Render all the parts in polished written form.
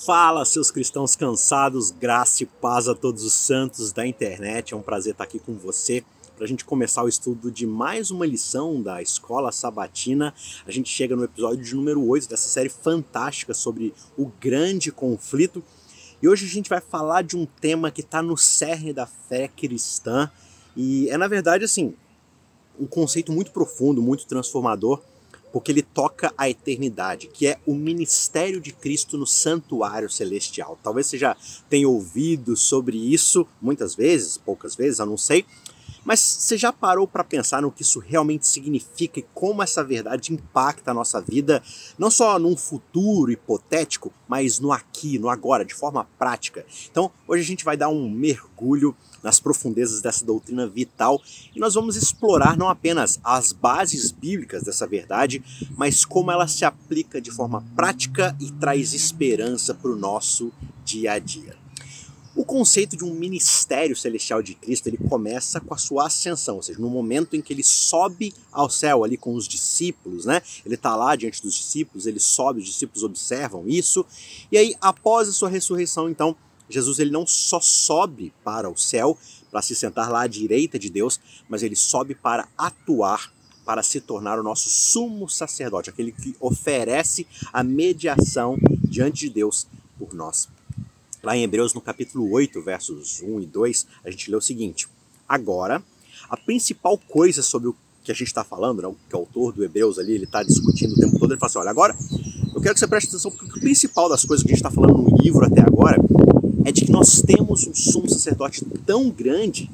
Fala, seus cristãos cansados, graça e paz a todos os santos da internet. É um prazer estar aqui com você para a gente começar o estudo de mais uma lição da Escola Sabatina. A gente chega no episódio de número 8 dessa série fantástica sobre o grande conflito. E hoje a gente vai falar de um tema que está no cerne da fé cristã. E é, na verdade, assim, um conceito muito profundo, muito transformador, porque ele toca a eternidade, que é o ministério de Cristo no santuário celestial. Talvez você já tenha ouvido sobre isso muitas vezes, poucas vezes, eu não sei, mas você já parou para pensar no que isso realmente significa e como essa verdade impacta a nossa vida, não só num futuro hipotético, mas no aqui, no agora, de forma prática? Então, hoje a gente vai dar um mergulho nas profundezas dessa doutrina vital e nós vamos explorar não apenas as bases bíblicas dessa verdade, mas como ela se aplica de forma prática e traz esperança para o nosso dia a dia. O conceito de um ministério celestial de Cristo, ele começa com a sua ascensão, ou seja, no momento em que ele sobe ao céu ali com os discípulos, né? Ele está lá diante dos discípulos, ele sobe, os discípulos observam isso, e aí após a sua ressurreição, então, Jesus ele não só sobe para o céu, para se sentar lá à direita de Deus, mas ele sobe para atuar, para se tornar o nosso sumo sacerdote, aquele que oferece a mediação diante de Deus por nós. Lá em Hebreus, no capítulo 8, versos 1 e 2, a gente lê o seguinte: agora, a principal coisa sobre o que a gente está falando, né, que o autor do Hebreus ali, ele está discutindo o tempo todo, ele fala assim, olha, agora eu quero que você preste atenção, porque o principal das coisas que a gente está falando no livro até agora é de que nós temos um sumo sacerdote tão grande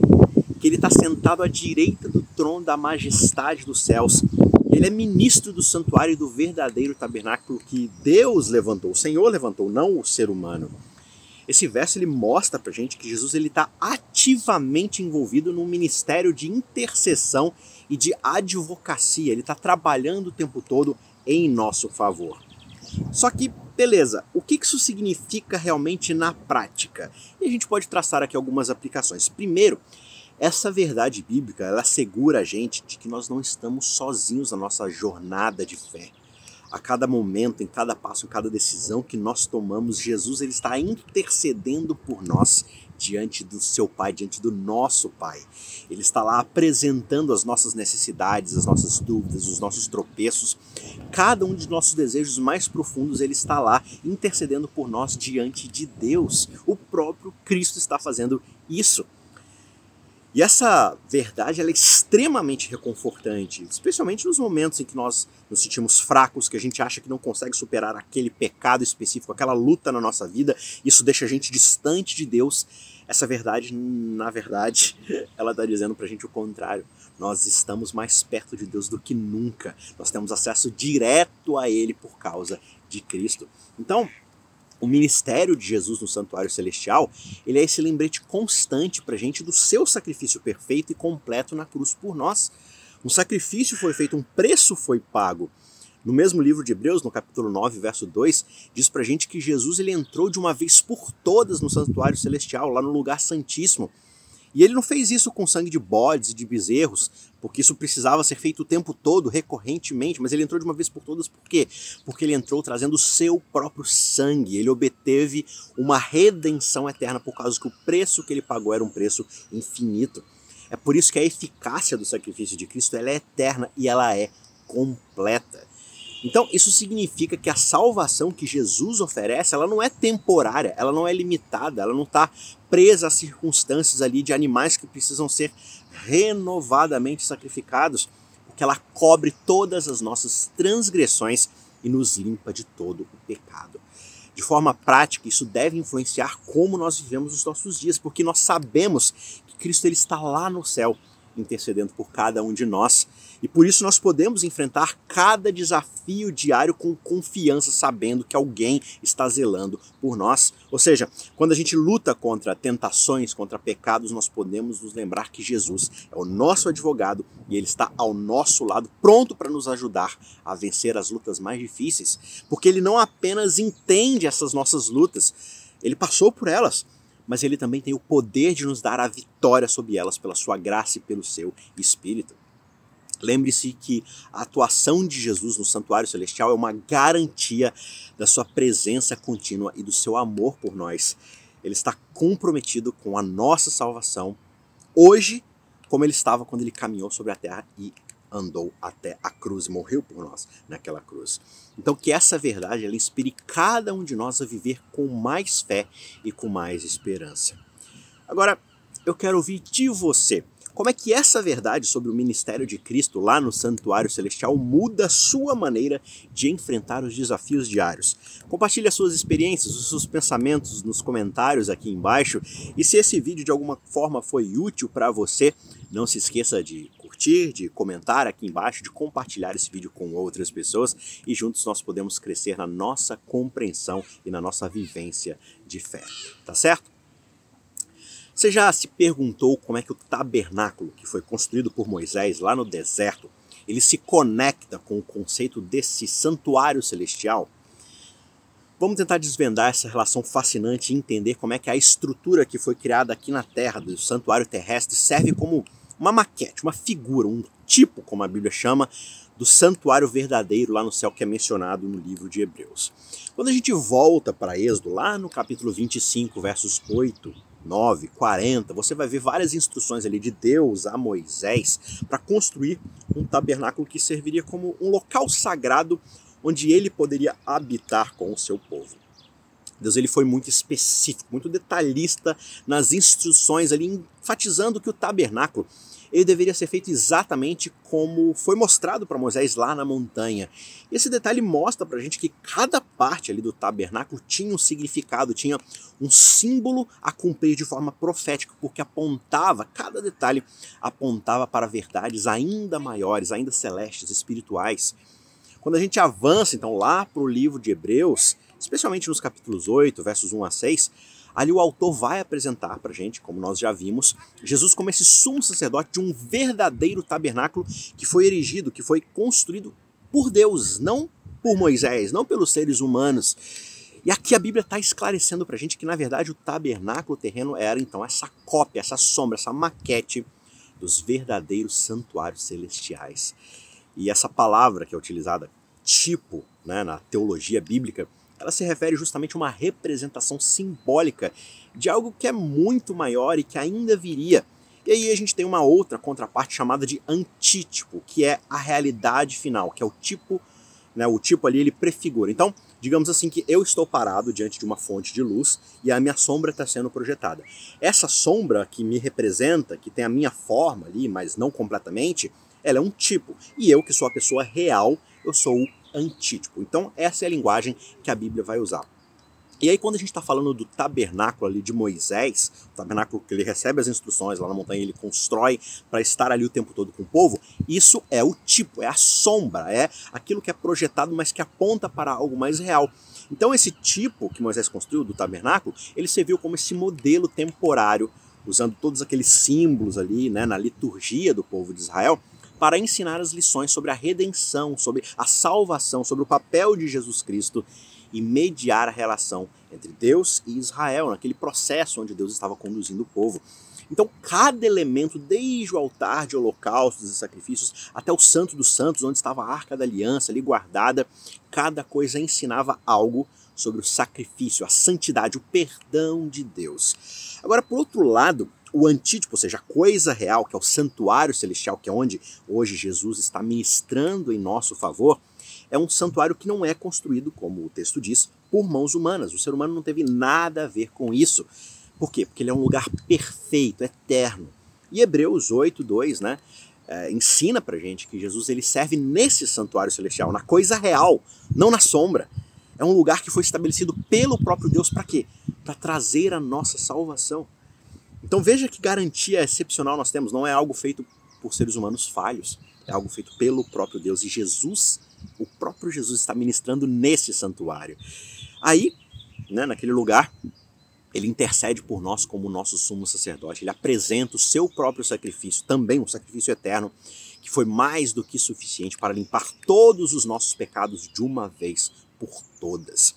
que ele está sentado à direita do trono da majestade dos céus. Ele é ministro do santuário e do verdadeiro tabernáculo que Deus levantou, o Senhor levantou, não o ser humano. Esse verso ele mostra pra gente que Jesus está ativamente envolvido num ministério de intercessão e de advocacia. Ele está trabalhando o tempo todo em nosso favor. Só que, beleza, o que isso significa realmente na prática? E a gente pode traçar aqui algumas aplicações. Primeiro, essa verdade bíblica, ela assegura a gente de que nós não estamos sozinhos na nossa jornada de fé. A cada momento, em cada passo, em cada decisão que nós tomamos, Jesus ele está intercedendo por nós diante do seu Pai, diante do nosso Pai. Ele está lá apresentando as nossas necessidades, as nossas dúvidas, os nossos tropeços. Cada um de nossos desejos mais profundos, ele está lá intercedendo por nós diante de Deus. O próprio Cristo está fazendo isso. E essa verdade ela é extremamente reconfortante, especialmente nos momentos em que nós nos sentimos fracos, que a gente acha que não consegue superar aquele pecado específico, aquela luta na nossa vida, isso deixa a gente distante de Deus. Essa verdade, na verdade, ela está dizendo pra gente o contrário. Nós estamos mais perto de Deus do que nunca. Nós temos acesso direto a Ele por causa de Cristo. Então, o ministério de Jesus no santuário celestial, ele é esse lembrete constante para a gente do seu sacrifício perfeito e completo na cruz por nós. Um sacrifício foi feito, um preço foi pago. No mesmo livro de Hebreus, no capítulo 9, verso 2, diz para a gente que Jesus ele entrou de uma vez por todas no santuário celestial, lá no lugar santíssimo. E ele não fez isso com sangue de bodes e de bezerros, porque isso precisava ser feito o tempo todo, recorrentemente, mas ele entrou de uma vez por todas por quê? Porque ele entrou trazendo o seu próprio sangue, ele obteve uma redenção eterna por causa que o preço que ele pagou era um preço infinito. É por isso que a eficácia do sacrifício de Cristo ela é eterna e ela é completa. Então, isso significa que a salvação que Jesus oferece, ela não é temporária, ela não é limitada, ela não está presa às circunstâncias ali de animais que precisam ser renovadamente sacrificados, porque ela cobre todas as nossas transgressões e nos limpa de todo o pecado. De forma prática, isso deve influenciar como nós vivemos os nossos dias, porque nós sabemos que Cristo ele está lá no céu, intercedendo por cada um de nós. E por isso nós podemos enfrentar cada desafio diário com confiança, sabendo que alguém está zelando por nós. Ou seja, quando a gente luta contra tentações, contra pecados, nós podemos nos lembrar que Jesus é o nosso advogado e ele está ao nosso lado, pronto para nos ajudar a vencer as lutas mais difíceis. Porque ele não apenas entende essas nossas lutas, ele passou por elas, mas ele também tem o poder de nos dar a vitória sobre elas pela sua graça e pelo seu Espírito. Lembre-se que a atuação de Jesus no santuário celestial é uma garantia da sua presença contínua e do seu amor por nós. Ele está comprometido com a nossa salvação hoje, como ele estava quando ele caminhou sobre a terra e andou até a cruz e morreu por nós naquela cruz. Então que essa verdade ela inspire cada um de nós a viver com mais fé e com mais esperança. Agora, eu quero ouvir de você. Como é que essa verdade sobre o ministério de Cristo lá no Santuário Celestial muda a sua maneira de enfrentar os desafios diários? Compartilhe as suas experiências, os seus pensamentos nos comentários aqui embaixo. E se esse vídeo de alguma forma foi útil para você, não se esqueça de curtir, de comentar aqui embaixo, de compartilhar esse vídeo com outras pessoas e juntos nós podemos crescer na nossa compreensão e na nossa vivência de fé. Tá certo? Você já se perguntou como é que o tabernáculo que foi construído por Moisés lá no deserto, ele se conecta com o conceito desse santuário celestial? Vamos tentar desvendar essa relação fascinante e entender como é que a estrutura que foi criada aqui na Terra, do santuário terrestre, serve como uma maquete, uma figura, um tipo, como a Bíblia chama, do santuário verdadeiro lá no céu que é mencionado no livro de Hebreus. Quando a gente volta para Êxodo, lá no capítulo 25, versos 8, 9, 40, você vai ver várias instruções ali de Deus a Moisés para construir um tabernáculo que serviria como um local sagrado onde ele poderia habitar com o seu povo. Deus ele foi muito específico, muito detalhista nas instruções ali, enfatizando que o tabernáculo ele deveria ser feito exatamente como foi mostrado para Moisés lá na montanha. E esse detalhe mostra para a gente que cada parte ali do tabernáculo tinha um significado, tinha um símbolo a cumprir de forma profética, porque apontava, cada detalhe apontava para verdades ainda maiores, ainda celestes, espirituais. Quando a gente avança então lá para o livro de Hebreus, especialmente nos capítulos 8, versos 1 a 6, ali o autor vai apresentar para a gente, como nós já vimos, Jesus como esse sumo sacerdote de um verdadeiro tabernáculo que foi erigido, que foi construído por Deus, não por Moisés, não pelos seres humanos. E aqui a Bíblia está esclarecendo para a gente que, na verdade, o tabernáculo terreno era, então, essa cópia, essa sombra, essa maquete dos verdadeiros santuários celestiais. E essa palavra que é utilizada, tipo, né, na teologia bíblica, ela se refere justamente a uma representação simbólica de algo que é muito maior e que ainda viria. E aí a gente tem uma outra contraparte chamada de antítipo, que é a realidade final, que é o tipo, né, o tipo ali ele prefigura. Então, digamos assim que eu estou parado diante de uma fonte de luz e a minha sombra está sendo projetada. Essa sombra que me representa, que tem a minha forma ali, mas não completamente, ela é um tipo. E eu, que sou a pessoa real, eu sou o antítipo. Então essa é a linguagem que a Bíblia vai usar. E aí quando a gente está falando do tabernáculo ali de Moisés, o tabernáculo que ele recebe as instruções lá na montanha, ele constrói para estar ali o tempo todo com o povo, isso é o tipo, é a sombra, é aquilo que é projetado, mas que aponta para algo mais real. Então esse tipo que Moisés construiu do tabernáculo, ele serviu como esse modelo temporário, usando todos aqueles símbolos ali, né, na liturgia do povo de Israel, para ensinar as lições sobre a redenção, sobre a salvação, sobre o papel de Jesus Cristo e mediar a relação entre Deus e Israel, naquele processo onde Deus estava conduzindo o povo. Então, cada elemento, desde o altar de holocaustos e sacrifícios até o Santo dos Santos, onde estava a Arca da Aliança ali guardada, cada coisa ensinava algo sobre o sacrifício, a santidade, o perdão de Deus. Agora, por outro lado, o antítipo, ou seja, a coisa real, que é o santuário celestial, que é onde hoje Jesus está ministrando em nosso favor, é um santuário que não é construído, como o texto diz, por mãos humanas. O ser humano não teve nada a ver com isso. Por quê? Porque ele é um lugar perfeito, eterno. E Hebreus 8:2, né, ensina pra gente que Jesus ele serve nesse santuário celestial, na coisa real, não na sombra. É um lugar que foi estabelecido pelo próprio Deus para quê? Para trazer a nossa salvação. Então veja que garantia excepcional nós temos, não é algo feito por seres humanos falhos, é algo feito pelo próprio Deus. E Jesus, o próprio Jesus está ministrando nesse santuário. Aí, né, naquele lugar, ele intercede por nós como nosso sumo sacerdote, ele apresenta o seu próprio sacrifício, também um sacrifício eterno, que foi mais do que suficiente para limpar todos os nossos pecados de uma vez por todas.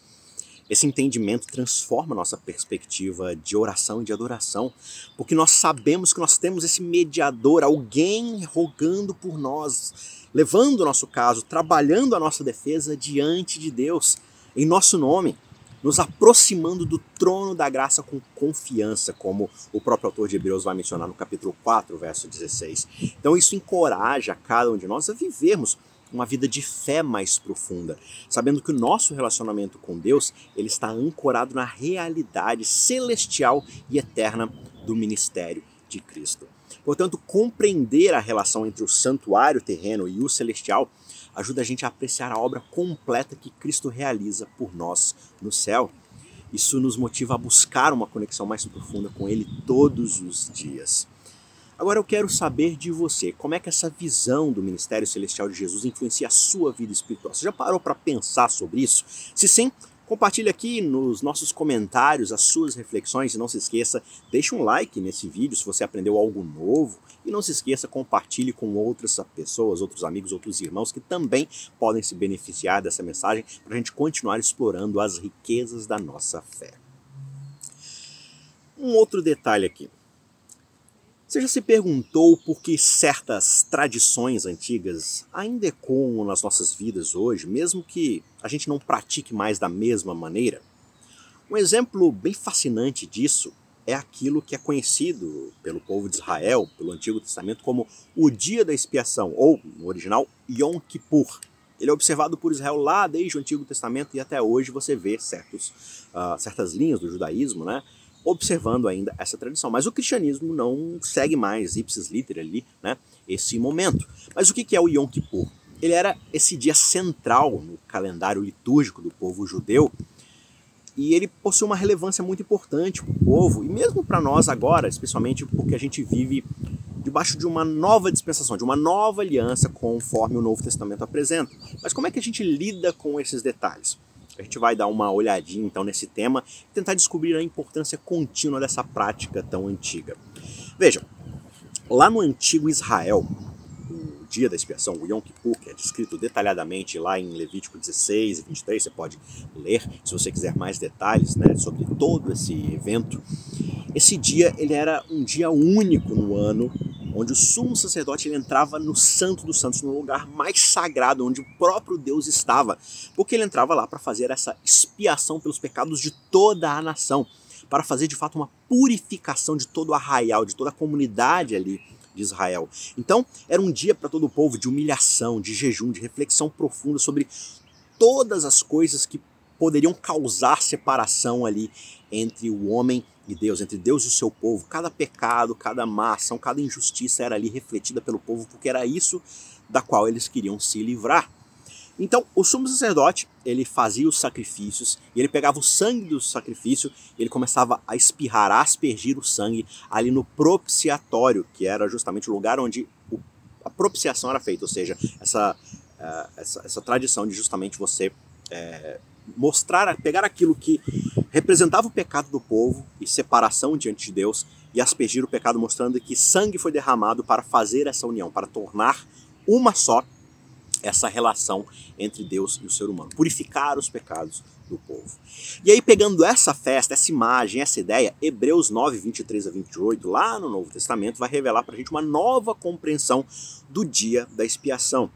Esse entendimento transforma a nossa perspectiva de oração e de adoração, porque nós sabemos que nós temos esse mediador, alguém rogando por nós, levando o nosso caso, trabalhando a nossa defesa diante de Deus, em nosso nome, nos aproximando do trono da graça com confiança, como o próprio autor de Hebreus vai mencionar no capítulo 4, verso 16. Então isso encoraja cada um de nós a vivermos uma vida de fé mais profunda, sabendo que o nosso relacionamento com Deus ele está ancorado na realidade celestial e eterna do ministério de Cristo. Portanto, compreender a relação entre o santuário terreno e o celestial ajuda a gente a apreciar a obra completa que Cristo realiza por nós no céu. Isso nos motiva a buscar uma conexão mais profunda com Ele todos os dias. Agora eu quero saber de você, como é que essa visão do ministério celestial de Jesus influencia a sua vida espiritual? Você já parou para pensar sobre isso? Se sim, compartilhe aqui nos nossos comentários as suas reflexões e não se esqueça, deixe um like nesse vídeo se você aprendeu algo novo e não se esqueça, compartilhe com outras pessoas, outros amigos, outros irmãos que também podem se beneficiar dessa mensagem para a gente continuar explorando as riquezas da nossa fé. Um outro detalhe aqui. Você já se perguntou por que certas tradições antigas ainda ecoam nas nossas vidas hoje, mesmo que a gente não pratique mais da mesma maneira? Um exemplo bem fascinante disso é aquilo que é conhecido pelo povo de Israel, pelo Antigo Testamento, como o Dia da Expiação, ou, no original, Yom Kippur. Ele é observado por Israel lá desde o Antigo Testamento e até hoje você vê certas linhas do judaísmo, né? Observando ainda essa tradição. Mas o cristianismo não segue mais, ipsis literally, né, esse momento. Mas o que é o Yom Kippur? Ele era esse dia central no calendário litúrgico do povo judeu e ele possui uma relevância muito importante para o povo e mesmo para nós agora, especialmente porque a gente vive debaixo de uma nova dispensação, de uma nova aliança conforme o Novo Testamento apresenta. Mas como é que a gente lida com esses detalhes? A gente vai dar uma olhadinha então nesse tema e tentar descobrir a importância contínua dessa prática tão antiga. Vejam, lá no antigo Israel, o dia da expiação, o Yom Kippur, que é descrito detalhadamente lá em Levítico 16 e 23, você pode ler se você quiser mais detalhes, né, sobre todo esse evento. Esse dia ele era um dia único no ano, onde o sumo sacerdote ele entrava no Santo dos Santos, no lugar mais sagrado, onde o próprio Deus estava, porque ele entrava lá para fazer essa expiação pelos pecados de toda a nação, para fazer de fato uma purificação de todo o arraial, de toda a comunidade ali de Israel. Então, era um dia para todo o povo de humilhação, de jejum, de reflexão profunda sobre todas as coisas que poderiam causar separação ali entre o homem e Deus, entre Deus e o seu povo. Cada pecado, cada má ação, cada injustiça era ali refletida pelo povo, porque era isso da qual eles queriam se livrar. Então, o sumo sacerdote, ele fazia os sacrifícios, e ele pegava o sangue do sacrifício, e ele começava a espirrar, a aspergir o sangue ali no propiciatório, que era justamente o lugar onde a propiciação era feita, ou seja, essa tradição de justamente você pegar aquilo que representava o pecado do povo e separação diante de Deus e aspergir o pecado, mostrando que sangue foi derramado para fazer essa união, para tornar uma só essa relação entre Deus e o ser humano, purificar os pecados do povo. E aí, pegando essa festa, essa imagem, essa ideia, Hebreus 9, 23 a 28, lá no Novo Testamento, vai revelar para a gente uma nova compreensão do dia da expiação.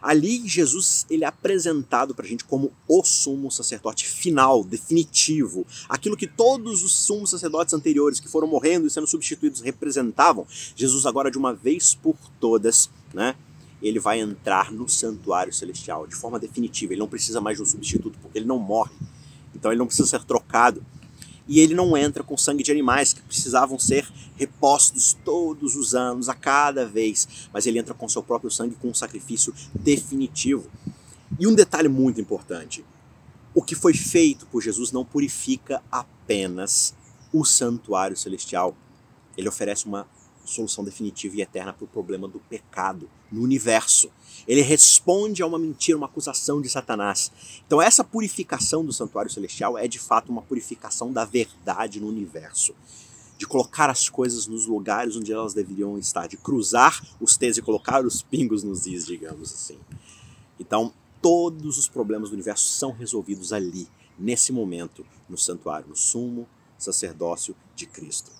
Ali, Jesus ele é apresentado para a gente como o sumo sacerdote final, definitivo. Aquilo que todos os sumos sacerdotes anteriores que foram morrendo e sendo substituídos representavam. Jesus agora, de uma vez por todas, né, ele vai entrar no santuário celestial de forma definitiva. Ele não precisa mais de um substituto, porque ele não morre. Então ele não precisa ser trocado. E ele não entra com sangue de animais que precisavam ser repostos todos os anos, a cada vez. Mas ele entra com seu próprio sangue, com um sacrifício definitivo. E um detalhe muito importante. O que foi feito por Jesus não purifica apenas o santuário celestial. Ele oferece uma solução definitiva e eterna para o problema do pecado no universo. Ele responde a uma mentira, uma acusação de Satanás. Então essa purificação do santuário celestial é de fato uma purificação da verdade no universo. De colocar as coisas nos lugares onde elas deveriam estar. De cruzar os T's e colocar os pingos nos I's, digamos assim. Então todos os problemas do universo são resolvidos ali, nesse momento no santuário, no sumo sacerdócio de Cristo.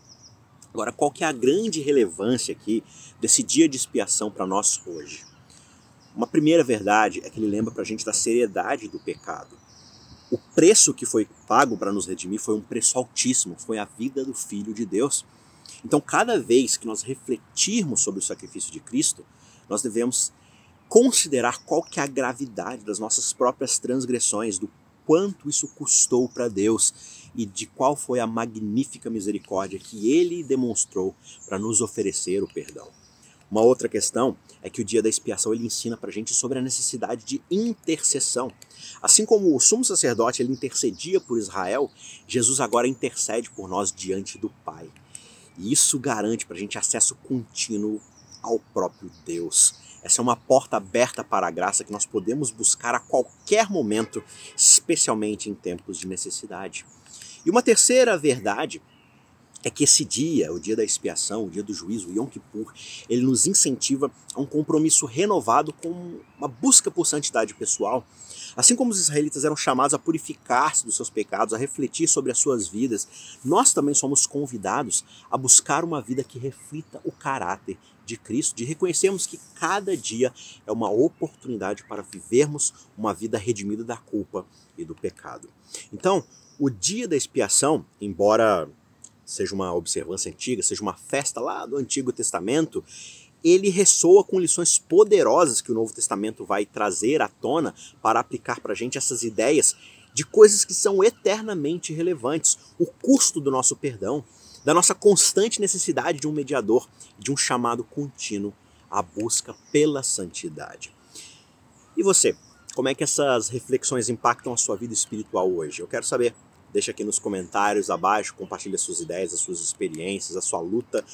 Agora, qual que é a grande relevância aqui desse dia de expiação para nós hoje? Uma primeira verdade é que ele lembra para a gente da seriedade do pecado. O preço que foi pago para nos redimir foi um preço altíssimo, foi a vida do Filho de Deus. Então, cada vez que nós refletirmos sobre o sacrifício de Cristo, nós devemos considerar qual que é a gravidade das nossas próprias transgressões, do quanto isso custou para Deus e de qual foi a magnífica misericórdia que Ele demonstrou para nos oferecer o perdão. Uma outra questão é que o dia da expiação ele ensina para a gente sobre a necessidade de intercessão. Assim como o sumo sacerdote ele intercedia por Israel, Jesus agora intercede por nós diante do Pai. E isso garante para a gente acesso contínuo ao próprio Deus. Essa é uma porta aberta para a graça que nós podemos buscar a qualquer momento, especialmente em tempos de necessidade. E uma terceira verdade é que esse dia, o dia da expiação, o dia do juízo, o Yom Kippur, ele nos incentiva a um compromisso renovado com uma busca por santidade pessoal. Assim como os israelitas eram chamados a purificar-se dos seus pecados, a refletir sobre as suas vidas, nós também somos convidados a buscar uma vida que reflita o caráter de Cristo, de reconhecermos que cada dia é uma oportunidade para vivermos uma vida redimida da culpa e do pecado. Então, o dia da expiação, embora seja uma observância antiga, seja uma festa lá do Antigo Testamento, ele ressoa com lições poderosas que o Novo Testamento vai trazer à tona para aplicar para a gente essas ideias de coisas que são eternamente relevantes. O custo do nosso perdão, da nossa constante necessidade de um mediador, de um chamado contínuo à busca pela santidade. E você, como é que essas reflexões impactam a sua vida espiritual hoje? Eu quero saber. Deixa aqui nos comentários abaixo, compartilha suas ideias, as suas experiências, a sua luta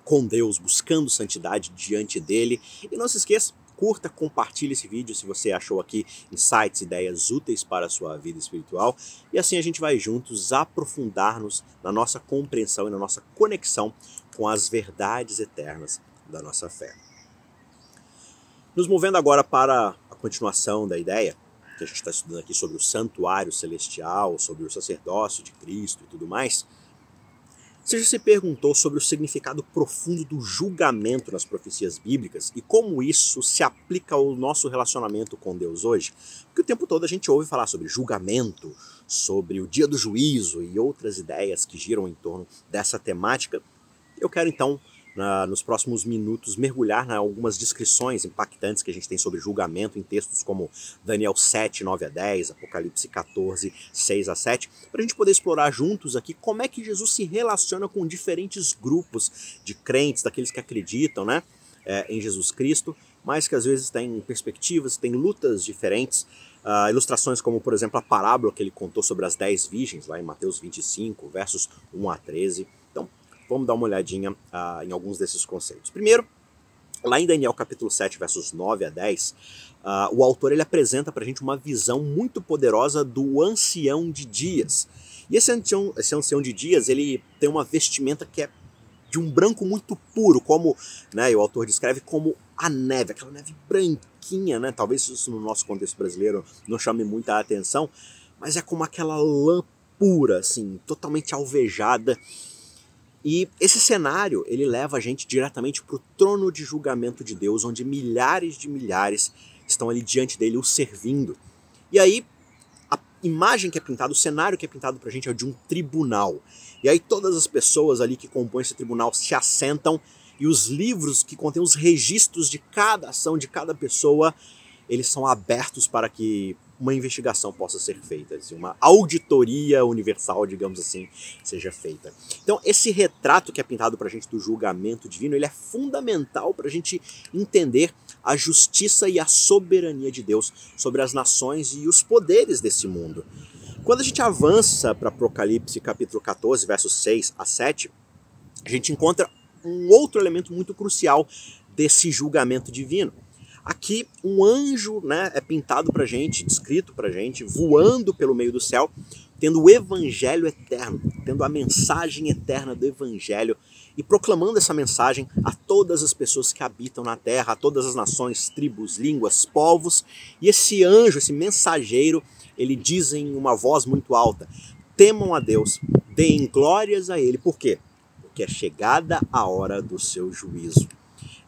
com Deus, buscando santidade diante dele. E não se esqueça, curta, compartilhe esse vídeo se você achou aqui insights, ideias úteis para a sua vida espiritual. E assim a gente vai juntos aprofundar-nos na nossa compreensão e na nossa conexão com as verdades eternas da nossa fé. Nos movendo agora para a continuação da ideia, que a gente está estudando aqui sobre o santuário celestial, sobre o sacerdócio de Cristo e tudo mais, você já se perguntou sobre o significado profundo do julgamento nas profecias bíblicas e como isso se aplica ao nosso relacionamento com Deus hoje? Porque o tempo todo a gente ouve falar sobre julgamento, sobre o dia do juízo e outras ideias que giram em torno dessa temática. Eu quero então, nos próximos minutos, mergulhar em algumas descrições impactantes que a gente tem sobre julgamento em textos como Daniel 7, 9 a 10, Apocalipse 14, 6 a 7, para a gente poder explorar juntos aqui como é que Jesus se relaciona com diferentes grupos de crentes, daqueles que acreditam, em Jesus Cristo, mas que às vezes têm perspectivas, têm lutas diferentes. Ilustrações como, por exemplo, a parábola que ele contou sobre as 10 virgens, lá em Mateus 25, versos 1 a 13. Então, vamos dar uma olhadinha em alguns desses conceitos. Primeiro, lá em Daniel capítulo 7, versos 9 a 10, o autor ele apresenta para a gente uma visão muito poderosa do ancião de dias. E esse ancião de dias ele tem uma vestimenta que é de um branco muito puro, como o autor descreve como a neve, aquela neve branquinha, talvez isso no nosso contexto brasileiro não chame muita atenção, mas é como aquela lã pura, assim, totalmente alvejada. E esse cenário, ele leva a gente diretamente para o trono de julgamento de Deus, onde milhares de milhares estão ali diante dele, o servindo. E aí, a imagem que é pintada, o cenário que é pintado para a gente é de um tribunal. E aí todas as pessoas ali que compõem esse tribunal se assentam e os livros que contêm os registros de cada ação, de cada pessoa, eles são abertos para que uma investigação possa ser feita, assim, uma auditoria universal, digamos assim, seja feita. Então, esse retrato que é pintado para a gente do julgamento divino, ele é fundamental para a gente entender a justiça e a soberania de Deus sobre as nações e os poderes desse mundo. Quando a gente avança para Apocalipse capítulo 14, versos 6 a 7, a gente encontra um outro elemento muito crucial desse julgamento divino. Aqui um anjo, né, é pintado pra gente, descrito pra gente, voando pelo meio do céu, tendo o evangelho eterno, tendo a mensagem eterna do evangelho e proclamando essa mensagem a todas as pessoas que habitam na terra, a todas as nações, tribos, línguas, povos. E esse anjo, esse mensageiro, ele diz em uma voz muito alta: temam a Deus, deem glórias a Ele. Por quê? Porque é chegada a hora do seu juízo.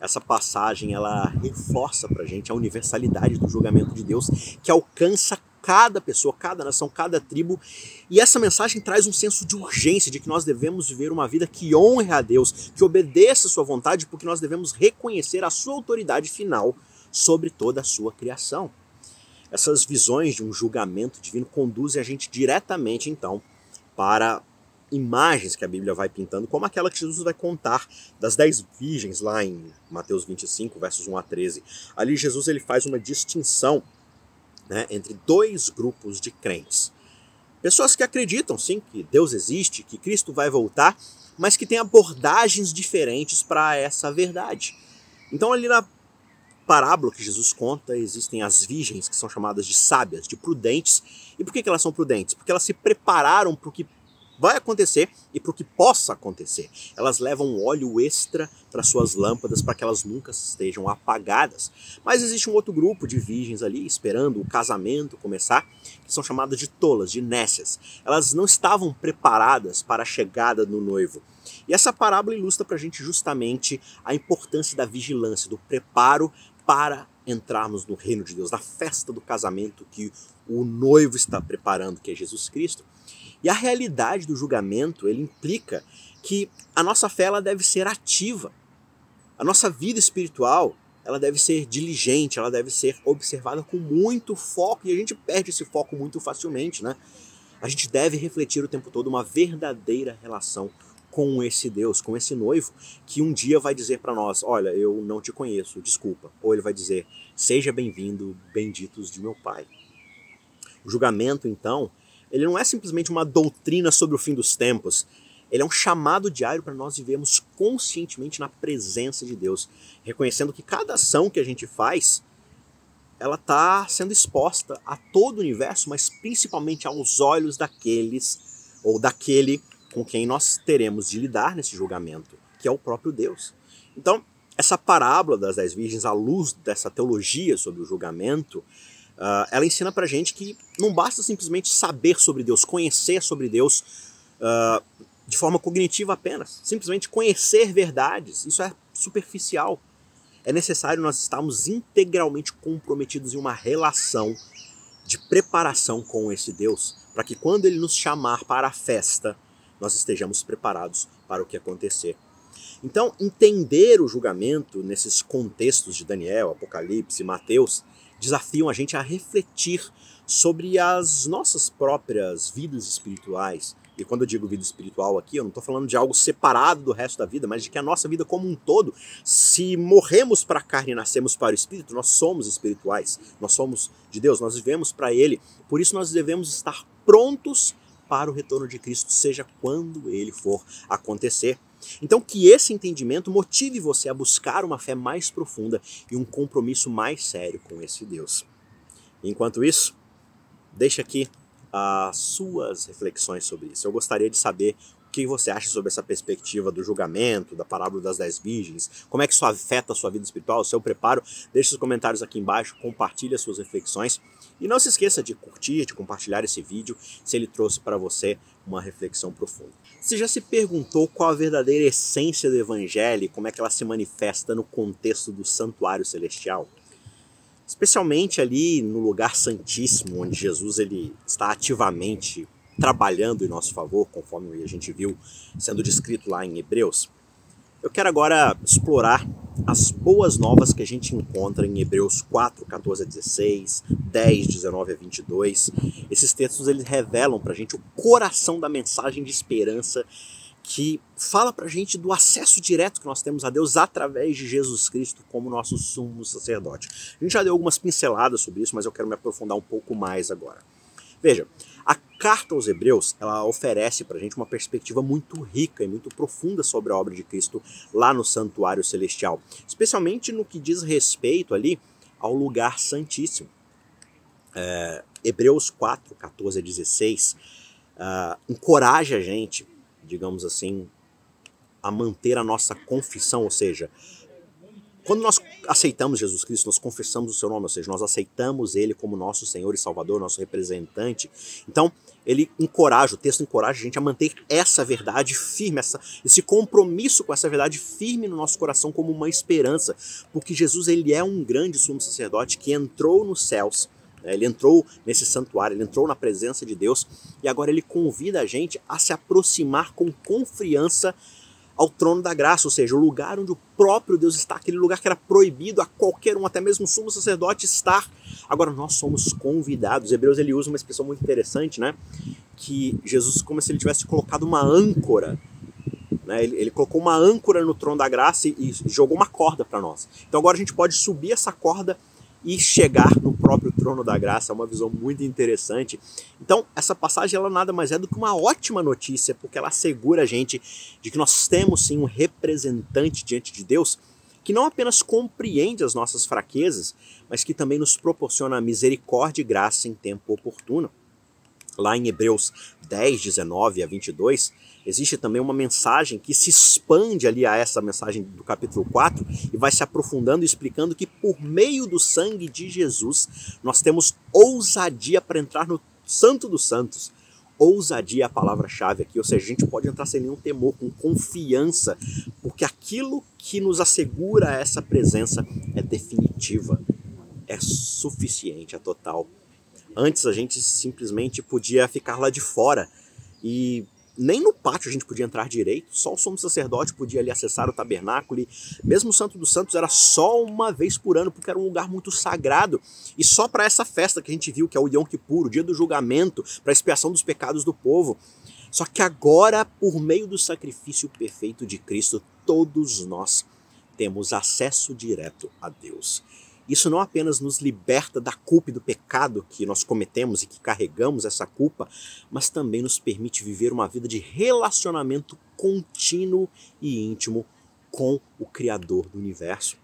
Essa passagem, ela reforça pra gente a universalidade do julgamento de Deus, que alcança cada pessoa, cada nação, cada tribo. E essa mensagem traz um senso de urgência, de que nós devemos viver uma vida que honre a Deus, que obedeça a sua vontade, porque nós devemos reconhecer a sua autoridade final sobre toda a sua criação. Essas visões de um julgamento divino conduzem a gente diretamente, então, para imagens que a Bíblia vai pintando, como aquela que Jesus vai contar das 10 virgens lá em Mateus 25, versos 1 a 13. Ali Jesus ele faz uma distinção, né, entre dois grupos de crentes. Pessoas que acreditam, sim, que Deus existe, que Cristo vai voltar, mas que têm abordagens diferentes para essa verdade. Então ali na parábola que Jesus conta, existem as virgens, que são chamadas de sábias, de prudentes. E por que elas são prudentes? Porque elas se prepararam para o que vai acontecer e para o que possa acontecer. Elas levam óleo extra para suas lâmpadas para que elas nunca estejam apagadas. Mas existe um outro grupo de virgens ali esperando o casamento começar, que são chamadas de tolas, de nécias. Elas não estavam preparadas para a chegada do noivo. E essa parábola ilustra para a gente justamente a importância da vigilância, do preparo para entrarmos no reino de Deus, na festa do casamento que o noivo está preparando, que é Jesus Cristo. E a realidade do julgamento, ele implica que a nossa fé ela deve ser ativa. A nossa vida espiritual, ela deve ser diligente, ela deve ser observada com muito foco, e a gente perde esse foco muito facilmente, né? A gente deve refletir o tempo todo uma verdadeira relação com esse Deus, com esse noivo, que um dia vai dizer para nós: olha, eu não te conheço, desculpa. Ou ele vai dizer: seja bem-vindo, benditos de meu Pai. O julgamento, então, ele não é simplesmente uma doutrina sobre o fim dos tempos. Ele é um chamado diário para nós vivermos conscientemente na presença de Deus, reconhecendo que cada ação que a gente faz, ela está sendo exposta a todo o universo, mas principalmente aos olhos daqueles, ou daquele com quem nós teremos de lidar nesse julgamento, que é o próprio Deus. Então, essa parábola das 10 virgens, à luz dessa teologia sobre o julgamento, ela ensina pra gente que não basta simplesmente saber sobre Deus, conhecer sobre Deus de forma cognitiva apenas. Simplesmente conhecer verdades, isso é superficial. É necessário nós estarmos integralmente comprometidos em uma relação de preparação com esse Deus, para que quando Ele nos chamar para a festa, nós estejamos preparados para o que acontecer. Então, entender o julgamento nesses contextos de Daniel, Apocalipse, Mateus, desafiam a gente a refletir sobre as nossas próprias vidas espirituais. E quando eu digo vida espiritual aqui, eu não estou falando de algo separado do resto da vida, mas de que a nossa vida como um todo, se morremos para a carne e nascemos para o Espírito, nós somos espirituais, nós somos de Deus, nós vivemos para Ele. Por isso nós devemos estar prontos para o retorno de Cristo, seja quando Ele for acontecer. Então que esse entendimento motive você a buscar uma fé mais profunda e um compromisso mais sério com esse Deus. Enquanto isso, deixa aqui as suas reflexões sobre isso. Eu gostaria de saber o que você acha sobre essa perspectiva do julgamento, da parábola das 10 virgens, como é que isso afeta a sua vida espiritual, o seu preparo. Deixe os comentários aqui embaixo, compartilhe as suas reflexões e não se esqueça de curtir, de compartilhar esse vídeo se ele trouxe para você uma reflexão profunda. Você já se perguntou qual a verdadeira essência do Evangelho e como é que ela se manifesta no contexto do santuário celestial? Especialmente ali no lugar santíssimo, onde Jesus ele está ativamente trabalhando em nosso favor, conforme a gente viu sendo descrito lá em Hebreus. Eu quero agora explorar as boas novas que a gente encontra em Hebreus 4, 14 a 16, 10, 19 a 22. Esses textos eles revelam para a gente o coração da mensagem de esperança que fala pra gente do acesso direto que nós temos a Deus através de Jesus Cristo como nosso sumo sacerdote. A gente já deu algumas pinceladas sobre isso, mas eu quero me aprofundar um pouco mais agora. Veja, a carta aos Hebreus, ela oferece pra gente uma perspectiva muito rica e muito profunda sobre a obra de Cristo lá no santuário celestial, especialmente no que diz respeito ali ao lugar santíssimo. Hebreus 4, 14 a 16 encoraja a gente, digamos assim, a manter a nossa confissão, ou seja, quando nós aceitamos Jesus Cristo, nós confessamos o seu nome, ou seja, nós aceitamos ele como nosso Senhor e Salvador, nosso representante. Então, o texto encoraja a gente a manter essa verdade firme, esse compromisso com essa verdade firme no nosso coração como uma esperança, porque Jesus ele é um grande sumo sacerdote que entrou nos céus, ele entrou nesse santuário, ele entrou na presença de Deus e agora ele convida a gente a se aproximar com confiança ao trono da graça, ou seja, o lugar onde o próprio Deus está, aquele lugar que era proibido a qualquer um, até mesmo o sumo sacerdote estar. Agora nós somos convidados. Hebreus ele usa uma expressão muito interessante, né? Que Jesus, como se ele tivesse colocado uma âncora, né? Ele colocou uma âncora no trono da graça e jogou uma corda para nós. Então agora a gente pode subir essa corda e chegar no próprio trono da graça. É uma visão muito interessante. Então, essa passagem ela nada mais é do que uma ótima notícia, porque ela assegura a gente de que nós temos sim um representante diante de Deus que não apenas compreende as nossas fraquezas, mas que também nos proporciona misericórdia e graça em tempo oportuno. Lá em Hebreus 10, 19 a 22, existe também uma mensagem que se expande ali a essa mensagem do capítulo 4 e vai se aprofundando e explicando que por meio do sangue de Jesus nós temos ousadia para entrar no Santo dos Santos. Ousadia é a palavra-chave aqui, ou seja, a gente pode entrar sem nenhum temor, com confiança, porque aquilo que nos assegura essa presença é definitiva, é suficiente, é total. Antes a gente simplesmente podia ficar lá de fora e nem no pátio a gente podia entrar direito, só o sumo sacerdote podia ali acessar o tabernáculo e mesmo o Santo dos Santos era só uma vez por ano porque era um lugar muito sagrado e só para essa festa que a gente viu, que é o Yom Kippur, o dia do julgamento, para a expiação dos pecados do povo. Só que agora, por meio do sacrifício perfeito de Cristo, todos nós temos acesso direto a Deus. Isso não apenas nos liberta da culpa e do pecado que nós cometemos e que carregamos essa culpa, mas também nos permite viver uma vida de relacionamento contínuo e íntimo com o Criador do universo.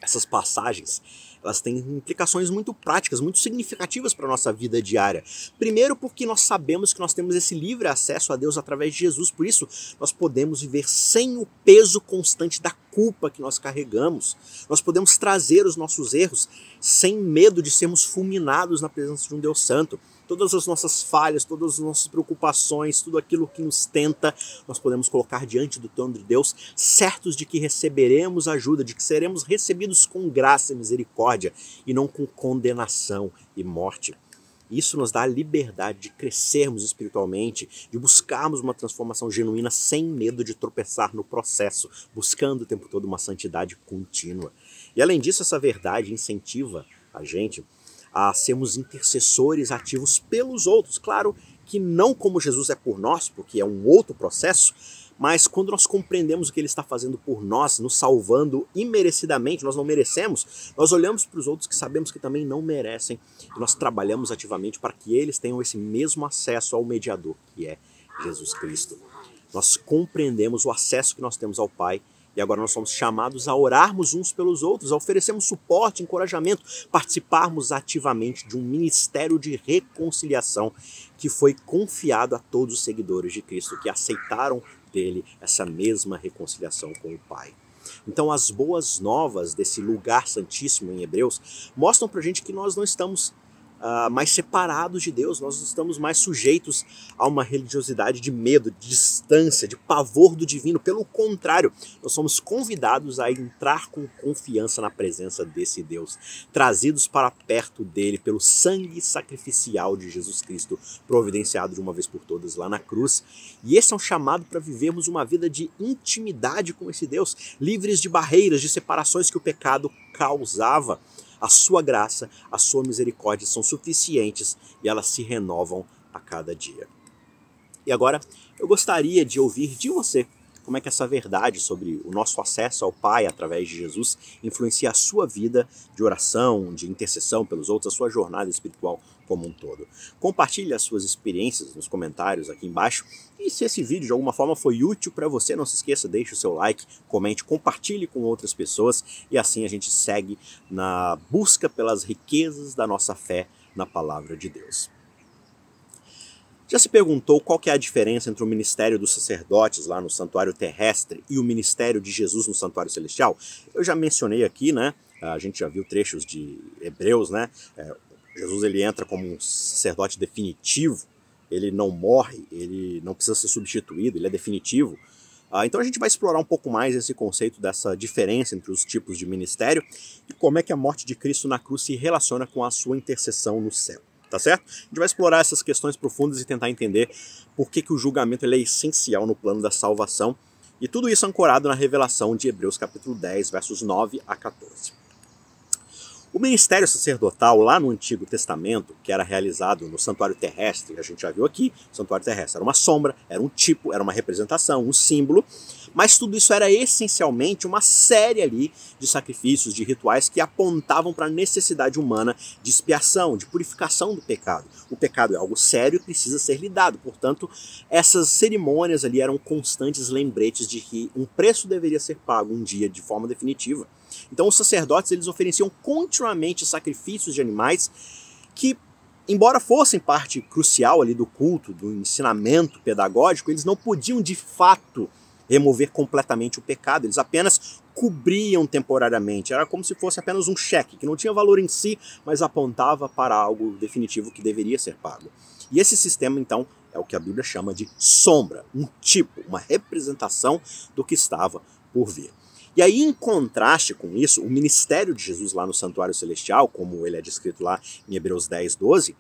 Essas passagens, elas têm implicações muito práticas, muito significativas para a nossa vida diária. Primeiro porque nós sabemos que nós temos esse livre acesso a Deus através de Jesus, por isso nós podemos viver sem o peso constante da culpa que nós carregamos. Nós podemos trazer os nossos erros sem medo de sermos fulminados na presença de um Deus Santo. Todas as nossas falhas, todas as nossas preocupações, tudo aquilo que nos tenta, nós podemos colocar diante do trono de Deus, certos de que receberemos ajuda, de que seremos recebidos com graça e misericórdia, e não com condenação e morte. Isso nos dá a liberdade de crescermos espiritualmente, de buscarmos uma transformação genuína sem medo de tropeçar no processo, buscando o tempo todo uma santidade contínua. E além disso, essa verdade incentiva a gente a sermos intercessores ativos pelos outros. Claro que não como Jesus é por nós, porque é um outro processo, mas quando nós compreendemos o que ele está fazendo por nós, nos salvando imerecidamente, nós não merecemos, nós olhamos para os outros que sabemos que também não merecem e nós trabalhamos ativamente para que eles tenham esse mesmo acesso ao mediador, que é Jesus Cristo. Nós compreendemos o acesso que nós temos ao Pai e agora nós somos chamados a orarmos uns pelos outros, a oferecermos suporte, encorajamento, participarmos ativamente de um ministério de reconciliação que foi confiado a todos os seguidores de Cristo que aceitaram dele essa mesma reconciliação com o Pai. Então as boas novas desse lugar santíssimo em Hebreus mostram pra gente que nós não estamos mais separados de Deus, nós estamos mais sujeitos a uma religiosidade de medo, de distância, de pavor do divino. Pelo contrário, nós somos convidados a entrar com confiança na presença desse Deus, trazidos para perto dele pelo sangue sacrificial de Jesus Cristo, providenciado de uma vez por todas lá na cruz. E esse é um chamado para vivermos uma vida de intimidade com esse Deus, livres de barreiras, de separações que o pecado causava. A sua graça, a sua misericórdia são suficientes e elas se renovam a cada dia. E agora eu gostaria de ouvir de você. como é que essa verdade sobre o nosso acesso ao Pai através de Jesus influencia a sua vida de oração, de intercessão pelos outros, a sua jornada espiritual como um todo. Compartilhe as suas experiências nos comentários aqui embaixo e se esse vídeo de alguma forma foi útil para você, não se esqueça, deixe o seu like, comente, compartilhe com outras pessoas e assim a gente segue na busca pelas riquezas da nossa fé na palavra de Deus. Já se perguntou qual que é a diferença entre o ministério dos sacerdotes lá no santuário terrestre e o ministério de Jesus no santuário celestial? Eu já mencionei aqui, né? A gente já viu trechos de Hebreus, né? Jesus ele entra como um sacerdote definitivo, ele não morre, ele não precisa ser substituído, ele é definitivo. Então a gente vai explorar um pouco mais esse conceito dessa diferença entre os tipos de ministério e como é que a morte de Cristo na cruz se relaciona com a sua intercessão no céu. Tá certo? A gente vai explorar essas questões profundas e tentar entender por que o julgamento ele é essencial no plano da salvação. E tudo isso ancorado na revelação de Hebreus capítulo 10, versos 9 a 14. O ministério sacerdotal lá no Antigo Testamento, que era realizado no santuário terrestre, a gente já viu aqui, o santuário terrestre era uma sombra, era um tipo, era uma representação, um símbolo, mas tudo isso era essencialmente uma série ali de sacrifícios, de rituais que apontavam para a necessidade humana de expiação, de purificação do pecado. O pecado é algo sério e precisa ser lidado, portanto, essas cerimônias ali eram constantes lembretes de que um preço deveria ser pago um dia de forma definitiva. Então os sacerdotes eles ofereciam continuamente sacrifícios de animais que, embora fossem parte crucial ali do culto, do ensinamento pedagógico, eles não podiam de fato remover completamente o pecado, eles apenas cobriam temporariamente, era como se fosse apenas um cheque, que não tinha valor em si, mas apontava para algo definitivo que deveria ser pago. E esse sistema então é o que a Bíblia chama de sombra, um tipo, uma representação do que estava por vir. E aí, em contraste com isso, o ministério de Jesus lá no Santuário Celestial, como ele é descrito lá em Hebreus 10, 12,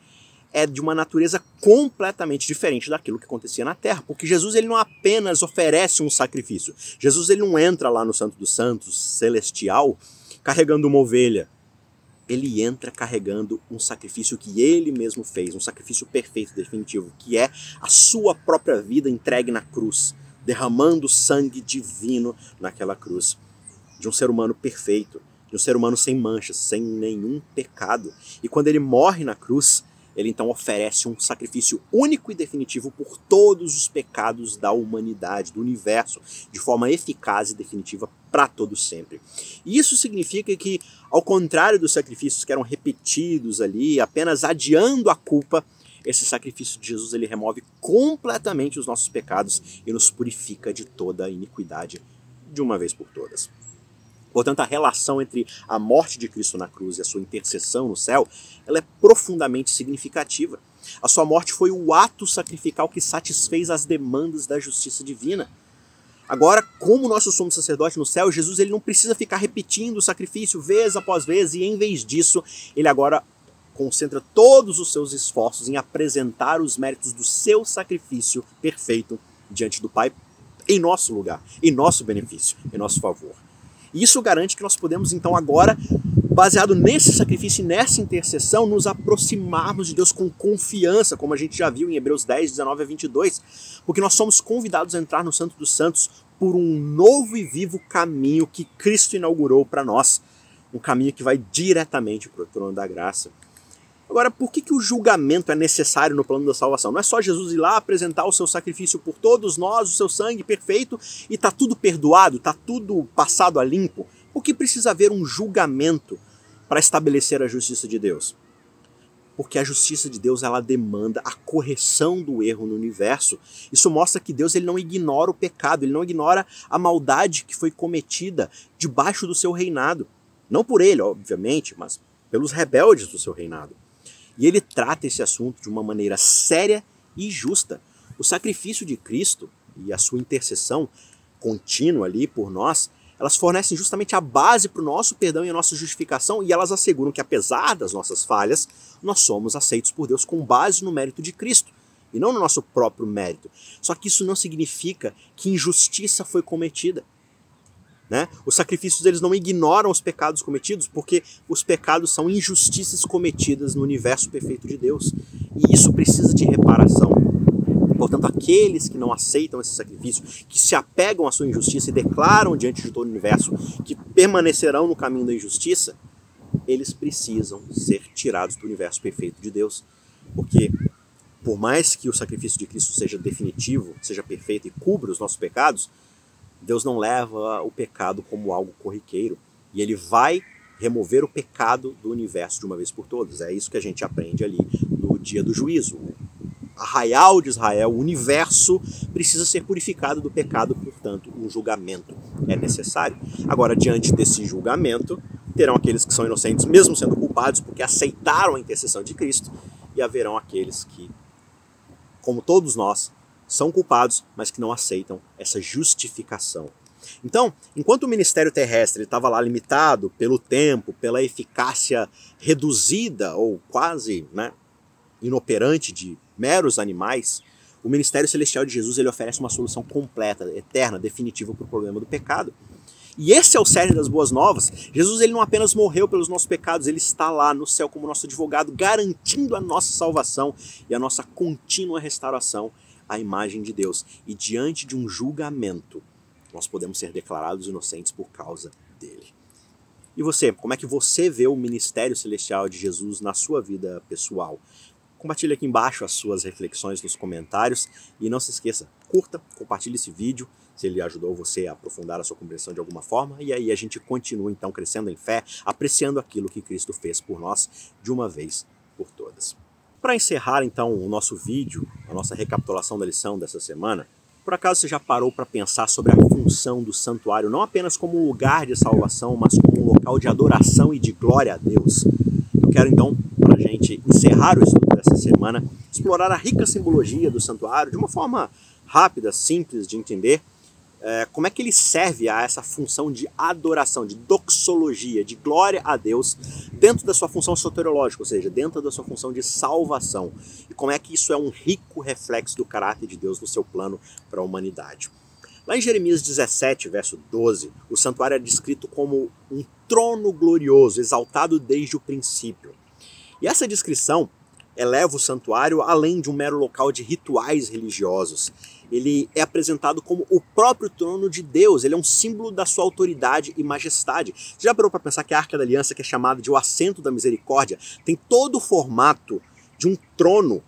é de uma natureza completamente diferente daquilo que acontecia na Terra, porque Jesus ele não apenas oferece um sacrifício, Jesus ele não entra lá no Santo dos Santos celestial carregando uma ovelha, ele entra carregando um sacrifício que ele mesmo fez, um sacrifício perfeito, definitivo, que é a sua própria vida entregue na cruz, derramando sangue divino naquela cruz, de um ser humano perfeito, de um ser humano sem manchas, sem nenhum pecado. E quando ele morre na cruz, ele então oferece um sacrifício único e definitivo por todos os pecados da humanidade, do universo, de forma eficaz e definitiva para todo sempre. E isso significa que, ao contrário dos sacrifícios que eram repetidos ali, apenas adiando a culpa, esse sacrifício de Jesus ele remove completamente os nossos pecados e nos purifica de toda a iniquidade de uma vez por todas. Portanto, a relação entre a morte de Cristo na cruz e a sua intercessão no céu, ela é profundamente significativa. A sua morte foi o ato sacrificial que satisfez as demandas da justiça divina. Agora, como nosso sumo sacerdote no céu, Jesus ele não precisa ficar repetindo o sacrifício vez após vez, e em vez disso, ele agora concentra todos os seus esforços em apresentar os méritos do seu sacrifício perfeito diante do Pai em nosso lugar, em nosso benefício, em nosso favor. E isso garante que nós podemos então agora, baseado nesse sacrifício e nessa intercessão, nos aproximarmos de Deus com confiança, como a gente já viu em Hebreus 10, 19 a 22, porque nós somos convidados a entrar no Santo dos Santos por um novo e vivo caminho que Cristo inaugurou para nós, um caminho que vai diretamente para o trono da graça. Agora, por que o julgamento é necessário no plano da salvação? Não é só Jesus ir lá apresentar o seu sacrifício por todos nós, o seu sangue perfeito, e está tudo perdoado, está tudo passado a limpo? Por que precisa haver um julgamento para estabelecer a justiça de Deus? Porque a justiça de Deus ela demanda a correção do erro no universo. Isso mostra que Deus ele não ignora o pecado, ele não ignora a maldade que foi cometida debaixo do seu reinado. Não por ele, obviamente, mas pelos rebeldes do seu reinado. E ele trata esse assunto de uma maneira séria e justa. O sacrifício de Cristo e a sua intercessão contínua ali por nós, elas fornecem justamente a base para o nosso perdão e a nossa justificação, e elas asseguram que, apesar das nossas falhas, nós somos aceitos por Deus com base no mérito de Cristo, e não no nosso próprio mérito. Só que isso não significa que injustiça foi cometida. Né? Os sacrifícios eles não ignoram os pecados cometidos, porque os pecados são injustiças cometidas no universo perfeito de Deus. E isso precisa de reparação. Portanto, aqueles que não aceitam esse sacrifício, que se apegam à sua injustiça e declaram diante de todo o universo que permanecerão no caminho da injustiça, eles precisam ser tirados do universo perfeito de Deus. Porque, por mais que o sacrifício de Cristo seja definitivo, seja perfeito e cubra os nossos pecados, Deus não leva o pecado como algo corriqueiro. E Ele vai remover o pecado do universo de uma vez por todas. É isso que a gente aprende ali no dia do juízo. O arraial de Israel, o universo, precisa ser purificado do pecado, portanto, um julgamento é necessário. Agora, diante desse julgamento, terão aqueles que são inocentes, mesmo sendo culpados, porque aceitaram a intercessão de Cristo, e haverão aqueles que, como todos nós, são culpados, mas que não aceitam essa justificação. Então, enquanto o ministério terrestre estava lá limitado pelo tempo, pela eficácia reduzida ou quase inoperante de meros animais, o ministério celestial de Jesus ele oferece uma solução completa, eterna, definitiva para o problema do pecado. E esse é o cerne das boas novas. Jesus ele não apenas morreu pelos nossos pecados, ele está lá no céu como nosso advogado, garantindo a nossa salvação e a nossa contínua restauração à imagem de Deus. E diante de um julgamento, nós podemos ser declarados inocentes por causa dele. E você, como é que você vê o ministério celestial de Jesus na sua vida pessoal? Compartilhe aqui embaixo as suas reflexões nos comentários e não se esqueça, curta, compartilhe esse vídeo se ele ajudou você a aprofundar a sua compreensão de alguma forma, e aí a gente continua então crescendo em fé, apreciando aquilo que Cristo fez por nós de uma vez por todas. Para encerrar então o nosso vídeo, a nossa recapitulação da lição dessa semana, por acaso você já parou para pensar sobre a função do santuário, não apenas como um lugar de salvação, mas como um local de adoração e de glória a Deus? Eu quero então, para a gente encerrar o estudo dessa semana, explorar a rica simbologia do santuário de uma forma rápida, simples de entender, como é que ele serve a essa função de adoração, de doxologia, de glória a Deus, dentro da sua função soteriológica, ou seja, dentro da sua função de salvação. E como é que isso é um rico reflexo do caráter de Deus no seu plano para a humanidade. Lá em Jeremias 17, verso 12, o santuário é descrito como um trono glorioso, exaltado desde o princípio. E essa descrição eleva o santuário além de um mero local de rituais religiosos. Ele é apresentado como o próprio trono de Deus, ele é um símbolo da sua autoridade e majestade. Você já parou para pensar que a Arca da Aliança, que é chamada de o assento da misericórdia, tem todo o formato de um trono?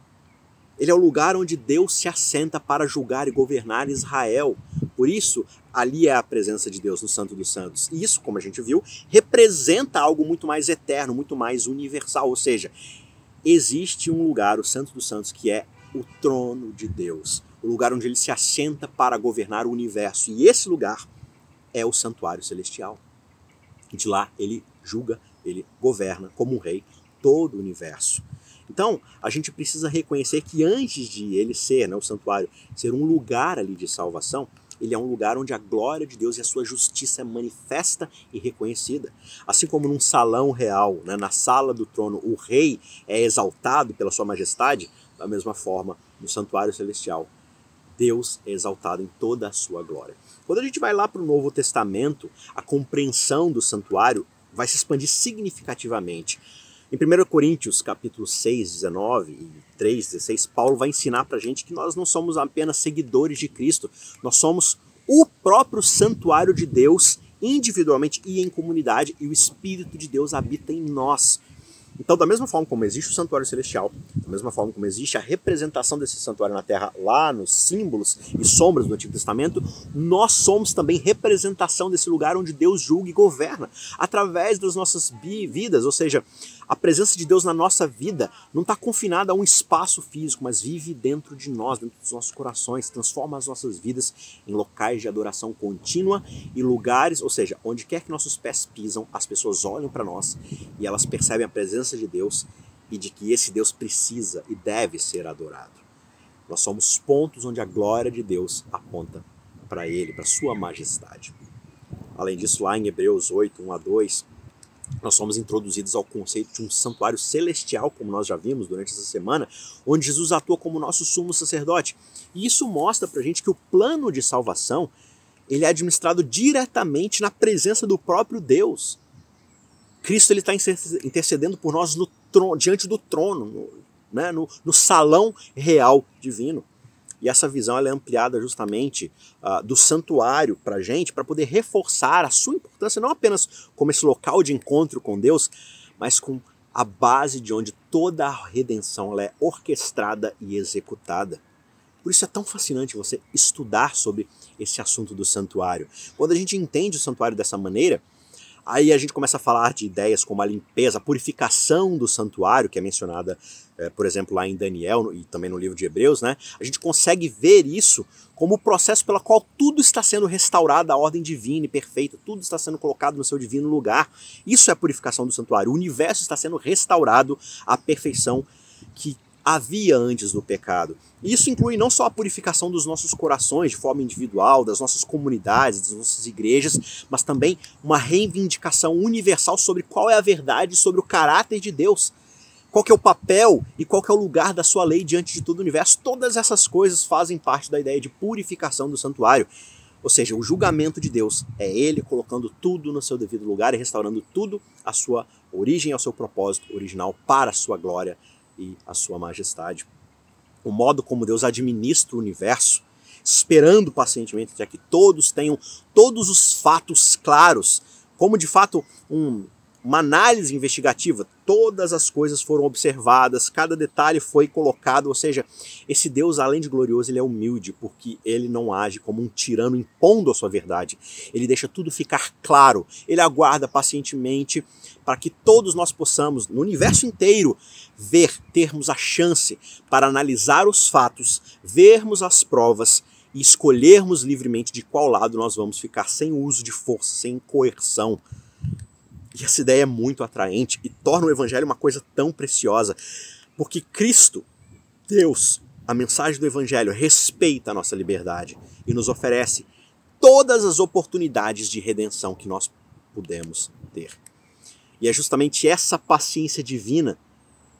Ele é o lugar onde Deus se assenta para julgar e governar Israel. Por isso, ali é a presença de Deus no Santo dos Santos. E isso, como a gente viu, representa algo muito mais eterno, muito mais universal. Ou seja, existe um lugar, o Santo dos Santos, que é o trono de Deus. O lugar onde ele se assenta para governar o universo. E esse lugar é o santuário celestial. De lá ele julga, ele governa como um rei todo o universo. Então, a gente precisa reconhecer que antes de ele ser, o santuário, ser um lugar ali de salvação, ele é um lugar onde a glória de Deus e a sua justiça é manifesta e reconhecida. Assim como num salão real, na sala do trono, o rei é exaltado pela sua majestade, da mesma forma, no santuário celestial, Deus é exaltado em toda a sua glória. Quando a gente vai lá para o Novo Testamento, a compreensão do santuário vai se expandir significativamente. Em 1 Coríntios, capítulo 6, 19 e 3, 16, Paulo vai ensinar para a gente que nós não somos apenas seguidores de Cristo, nós somos o próprio santuário de Deus, individualmente e em comunidade, e o Espírito de Deus habita em nós. Então, da mesma forma como existe o santuário celestial, da mesma forma como existe a representação desse santuário na terra lá nos símbolos e sombras do Antigo Testamento, nós somos também representação desse lugar onde Deus julga e governa, através das nossas vidas, ou seja, a presença de Deus na nossa vida não está confinada a um espaço físico, mas vive dentro de nós, dentro dos nossos corações, transforma as nossas vidas em locais de adoração contínua e lugares, ou seja, onde quer que nossos pés pisam, as pessoas olham para nós e elas percebem a presença de Deus e de que esse Deus precisa e deve ser adorado. Nós somos pontos onde a glória de Deus aponta para Ele, para Sua majestade. Além disso, lá em Hebreus 8, 1 a 2, nós somos introduzidos ao conceito de um santuário celestial, como nós já vimos durante essa semana, onde Jesus atua como nosso sumo sacerdote. E isso mostra pra gente que o plano de salvação ele é administrado diretamente na presença do próprio Deus. Cristo está intercedendo por nós no trono, diante do trono, no salão real divino. E essa visão ela é ampliada justamente do santuário para a gente, para poder reforçar a sua importância, não apenas como esse local de encontro com Deus, mas com a base de onde toda a redenção ela é orquestrada e executada. Por isso é tão fascinante você estudar sobre esse assunto do santuário. Quando a gente entende o santuário dessa maneira, aí a gente começa a falar de ideias como a limpeza, a purificação do santuário, que é mencionada, por exemplo, lá em Daniel e também no livro de Hebreus, né? A gente consegue ver isso como o processo pelo qual tudo está sendo restaurado à ordem divina e perfeita, tudo está sendo colocado no seu divino lugar. Isso é a purificação do santuário. O universo está sendo restaurado à perfeição que havia antes do pecado. E isso inclui não só a purificação dos nossos corações de forma individual, das nossas comunidades, das nossas igrejas, mas também uma reivindicação universal sobre qual é a verdade sobre o caráter de Deus. Qual que é o papel e qual que é o lugar da sua lei diante de todo o universo. Todas essas coisas fazem parte da ideia de purificação do santuário. Ou seja, o julgamento de Deus é Ele colocando tudo no seu devido lugar e restaurando tudo à sua origem e ao seu propósito original para a sua glória e a sua majestade. O modo como Deus administra o universo, esperando pacientemente até que todos tenham todos os fatos claros, como de fato uma análise investigativa, todas as coisas foram observadas, cada detalhe foi colocado, ou seja, esse Deus, além de glorioso, ele é humilde, porque ele não age como um tirano impondo a sua verdade, ele deixa tudo ficar claro, ele aguarda pacientemente para que todos nós possamos, no universo inteiro, termos a chance para analisar os fatos, vermos as provas e escolhermos livremente de qual lado nós vamos ficar, sem uso de força, sem coerção. E essa ideia é muito atraente e torna o Evangelho uma coisa tão preciosa, porque Cristo, Deus, a mensagem do Evangelho respeita a nossa liberdade e nos oferece todas as oportunidades de redenção que nós podemos ter. E é justamente essa paciência divina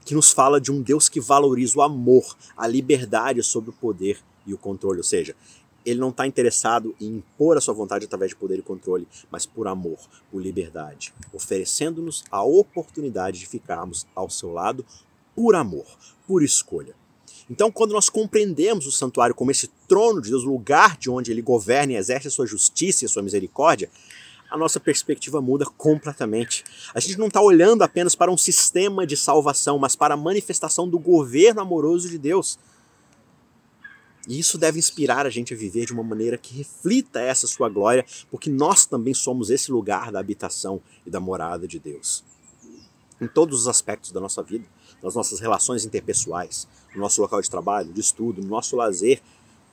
que nos fala de um Deus que valoriza o amor, a liberdade sobre o poder e o controle. Ou seja, ele não está interessado em impor a sua vontade através de poder e controle, mas por amor, por liberdade, oferecendo-nos a oportunidade de ficarmos ao seu lado por amor, por escolha. Então, quando nós compreendemos o santuário como esse trono de Deus, o lugar de onde ele governa e exerce a sua justiça e a sua misericórdia, a nossa perspectiva muda completamente. A gente não está olhando apenas para um sistema de salvação, mas para a manifestação do governo amoroso de Deus. E isso deve inspirar a gente a viver de uma maneira que reflita essa sua glória, porque nós também somos esse lugar da habitação e da morada de Deus. Em todos os aspectos da nossa vida, nas nossas relações interpessoais, no nosso local de trabalho, de estudo, no nosso lazer,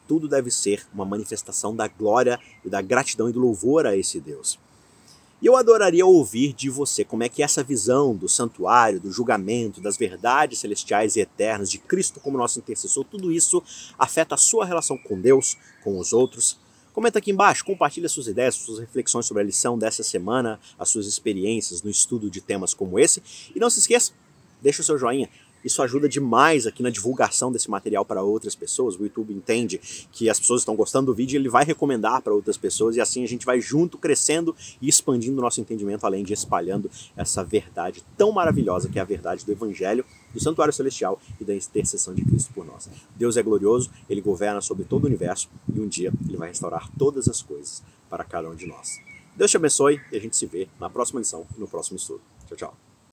tudo deve ser uma manifestação da glória e da gratidão e do louvor a esse Deus. E eu adoraria ouvir de você como é que essa visão do santuário, do julgamento, das verdades celestiais e eternas, de Cristo como nosso intercessor, tudo isso afeta a sua relação com Deus, com os outros. Comenta aqui embaixo, compartilha suas ideias, suas reflexões sobre a lição dessa semana, as suas experiências no estudo de temas como esse. E não se esqueça, deixa o seu joinha. Isso ajuda demais aqui na divulgação desse material para outras pessoas. O YouTube entende que as pessoas estão gostando do vídeo e ele vai recomendar para outras pessoas e assim a gente vai junto crescendo e expandindo o nosso entendimento, além de espalhando essa verdade tão maravilhosa que é a verdade do Evangelho, do Santuário Celestial e da intercessão de Cristo por nós. Deus é glorioso, Ele governa sobre todo o universo e um dia Ele vai restaurar todas as coisas para cada um de nós. Deus te abençoe e a gente se vê na próxima lição e no próximo estudo. Tchau, tchau.